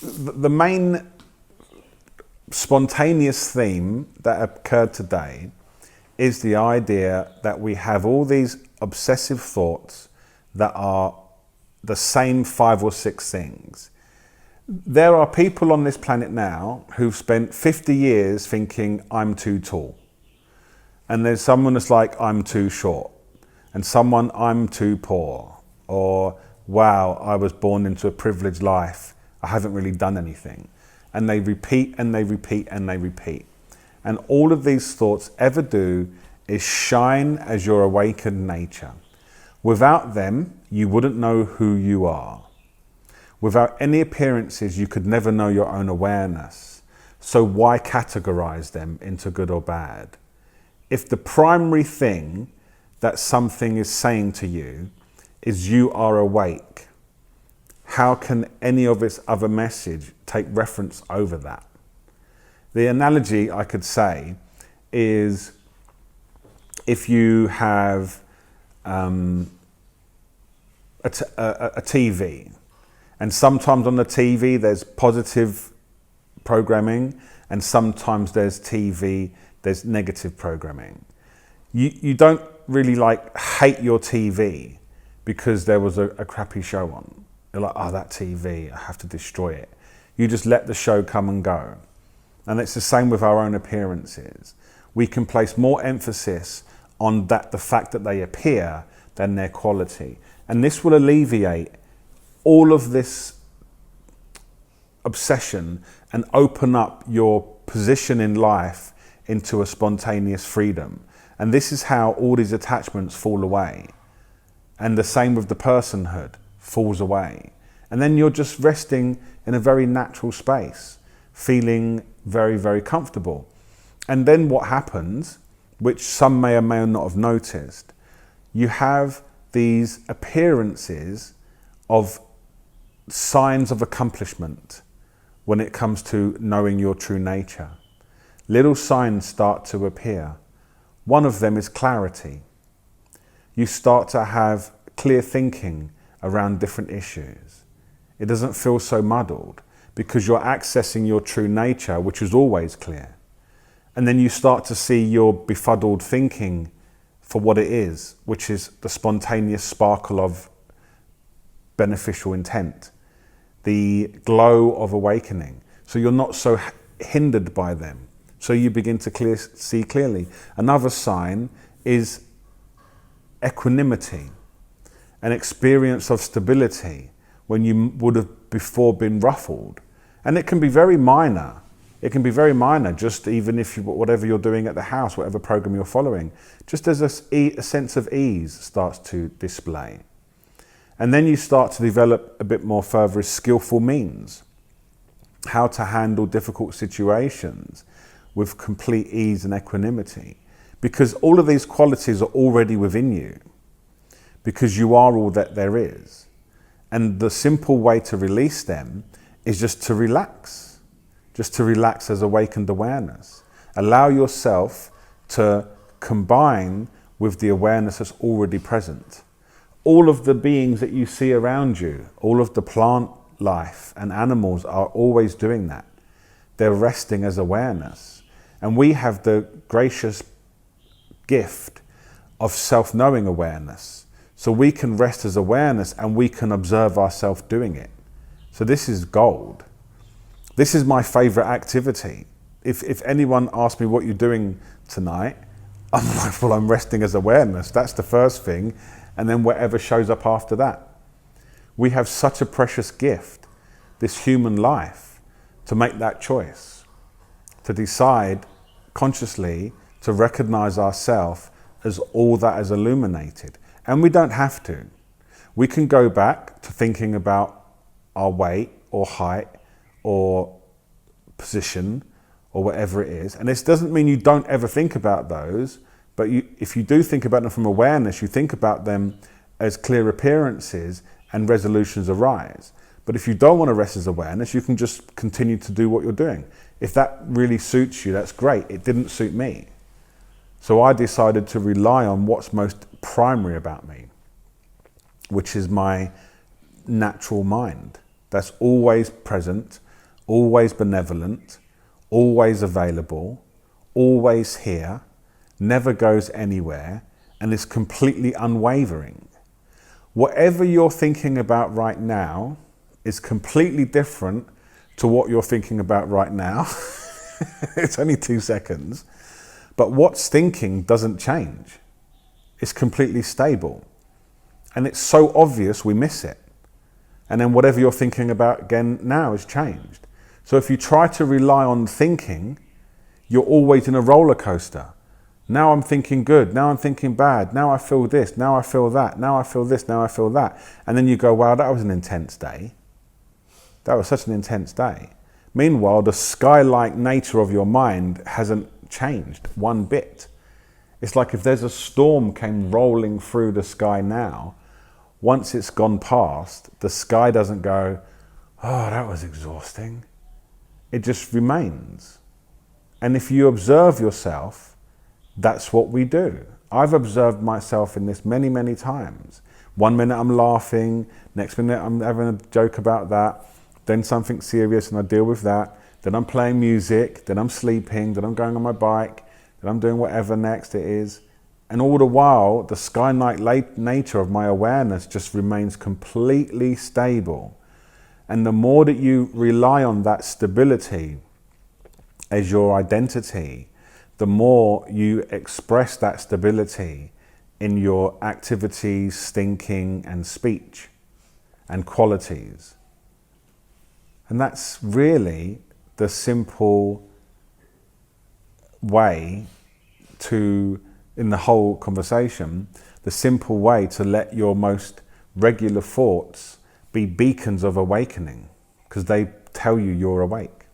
the main spontaneous theme that occurred today is the idea that we have all these obsessive thoughts that are the same 5 or 6 things. There are people on this planet now who've spent 50 years thinking, I'm too tall. And there's someone that's like, I'm too short. And someone, I'm too poor. Or, wow, I was born into a privileged life. I haven't really done anything. And they repeat and they repeat and they repeat. And all of these thoughts ever do is shine as your awakened nature. Without them, you wouldn't know who you are. Without any appearances, you could never know your own awareness. So why categorize them into good or bad? If the primary thing that something is saying to you is you are awake, how can any of its other message take reference over that? The analogy I could say is if you have a TV, and sometimes on the TV there's positive programming, and sometimes there's negative programming. You don't really hate your TV because there was a crappy show on. You're like, oh, that TV, I have to destroy it. You just let the show come and go. And it's the same with our own appearances. We can place more emphasis on the fact that they appear than their quality. And this will alleviate all of this obsession and open up your position in life into a spontaneous freedom. And this is how all these attachments fall away. And the same with the personhood falls away. And then you're just resting in a very natural space, feeling very, very comfortable. And then what happens, which some may or may not have noticed, you have these appearances of signs of accomplishment when it comes to knowing your true nature. Little signs start to appear. One of them is clarity. You start to have clear thinking around different issues. It doesn't feel so muddled because you're accessing your true nature, which is always clear. And then you start to see your befuddled thinking for what it is, which is the spontaneous sparkle of beneficial intent, the glow of awakening. So you're not so hindered by them. So you begin to see clearly. Another sign is equanimity, an experience of stability when you would have before been ruffled. And it can be very minor. It can be very minor, just even if whatever you're doing at the house, whatever program you're following, just as a sense of ease starts to display. And then you start to develop a bit more further skillful means, how to handle difficult situations with complete ease and equanimity. Because all of these qualities are already within you, because you are all that there is. And the simple way to release them is just to relax. Just to relax as awakened awareness. Allow yourself to combine with the awareness that's already present. All of the beings that you see around you, all of the plant life and animals are always doing that. They're resting as awareness. And we have the gracious gift of self-knowing awareness. So we can rest as awareness and we can observe ourselves doing it. So this is gold. This is my favorite activity. If anyone asks me what you're doing tonight, I'm like, well, I'm resting as awareness. That's the first thing. And then whatever shows up after that. We have such a precious gift, this human life, to make that choice, to decide consciously to recognize ourselves as all that is illuminated. And we don't have to. We can go back to thinking about our weight or height or position or whatever it is. And this doesn't mean you don't ever think about those, but if you do think about them from awareness, you think about them as clear appearances and resolutions arise. But if you don't want to rest as awareness, you can just continue to do what you're doing. If that really suits you, that's great. It didn't suit me. So I decided to rely on what's most primary about me, which is my natural mind. That's always present, always benevolent, always available, always here, never goes anywhere, and is completely unwavering. Whatever you're thinking about right now is completely different to what you're thinking about right now. It's only 2 seconds. But what's thinking doesn't change. It's completely stable. And it's so obvious we miss it. And then whatever you're thinking about again now is changed. So if you try to rely on thinking, you're always in a roller coaster. Now I'm thinking good, now I'm thinking bad, now I feel this, now I feel that, now I feel this, now I feel that. And then you go, wow, that was an intense day. That was such an intense day. Meanwhile, the sky-like nature of your mind hasn't changed one bit. It's like if there's a storm came rolling through the sky now, once it's gone past, the sky doesn't go, oh, that was exhausting. It just remains. And if you observe yourself, that's what we do. I've observed myself in this many, many times. One minute I'm laughing, next minute I'm having a joke about that, then something serious and I deal with that, then I'm playing music, then I'm sleeping, then I'm going on my bike, then I'm doing whatever next it is. And all the while, the sky-like nature of my awareness just remains completely stable. And the more that you rely on that stability as your identity, the more you express that stability in your activities, thinking, and speech, and qualities. And that's really the simple way to, in the whole conversation, the simple way to let your most regular thoughts be beacons of awakening, because they tell you you're awake.